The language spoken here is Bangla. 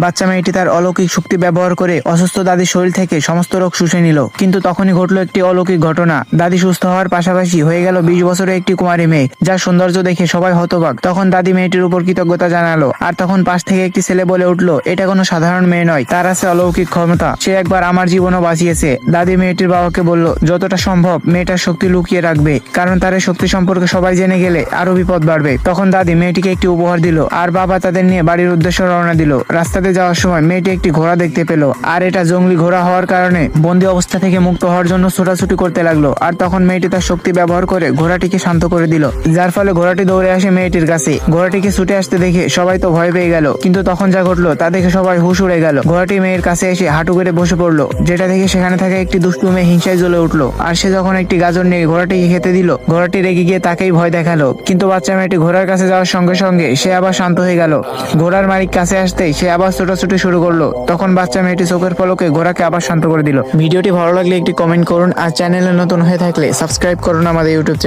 বাচ্চা মেয়েটি তার অলৌকিক শক্তি ব্যবহার করে অসুস্থ দাদির শরীর থেকে সমস্ত রোগ শুষে নিল। কিন্তু তখনই ঘটলো একটি অলৌকিক ঘটনা। দাদি সুস্থ হওয়ার পাশাপাশি হয়ে গেল 20 বছরের একটি কুমারী মেয়ে, যার সৌন্দর্য দেখে সবাই হতবাক। তখন দাদি মেয়েটির উপর কৃতজ্ঞতা জানালো। আর তখন পাশ থেকে একটি ছেলে বলে উঠলো, এটা কোনো সাধারণ মেয়ে নয়, তার আছে অলৌকিক ক্ষমতা, সে একবার আমার জীবনও বাঁচিয়েছে। দাদি মেয়েটির বাবাকে বলল, যতটা সম্ভব মেয়েটার শক্তি লুকিয়ে রাখবে, কারণ তার এই শক্তি সম্পর্কে সবাই জেনে গেলে আরো বিপদ বাড়বে। তখন দাদি মেয়েটিকে একটি উপহার দিল, আর বাবা তাদের নিয়ে বাড়ির উদ্দেশ্যে রওনা দিল। রাস্তাতে যাওয়ার সময় মেয়েটি একটি ঘোড়া দেখতে পেল, আর এটা জঙ্গলি ঘোড়া হওয়ার কারণে বন্দি অবস্থা থেকে মুক্ত হওয়ার জন্য ছোটাছুটি করতে লাগলো। আর তখন মেয়েটি তার শক্তি ব্যবহার করে ঘোড়াটিকে শান্ত করে দিল, যার ফলে ঘোড়াটি দৌড়ে আসে মেয়েটির কাছে। ঘোড়াটিকে ছুটে আসতে দেখে সবাই তো ভয় পেয়ে গেল, কিন্তু তখন যা ঘটলো তা দেখে সবাই হুশ উড়ে গেল। ঘোড়াটি মেয়ের কাছে এসে হাঁটু করে বসে পড়লো, যেটা দেখে সেখানে থাকা একটি দুষ্টু মেয়ে হিংসায় জ্বলে উঠলো। আর সে যখন একটি গাজর নিয়ে ঘোড়াটিকে খেতে দিল, ঘোড়াটি রেগে গিয়ে তাকেই ভয় দেখালো। কিন্তু বাচ্চা মেয়েটি ঘোড়ার কাছে যাওয়ার সঙ্গে সঙ্গে সে আবার শান্ত হয়ে গেল। ঘোড়ার মালিক কাছে আসতেই সে আবার ছোটাছুটি শুরু করলো। তখন বাচ্চা মেয়েটি চোখের পলকে ঘোড়াকে আবার শান্ত করে দিল। ভিডিওটি ভালো লাগলে একটি কমেন্ট করুন, আর চ্যানেলে নতুন হয়ে থাকলে সাবস্ক্রাইব করুন আমাদের ইউটিউব চ্যানেল।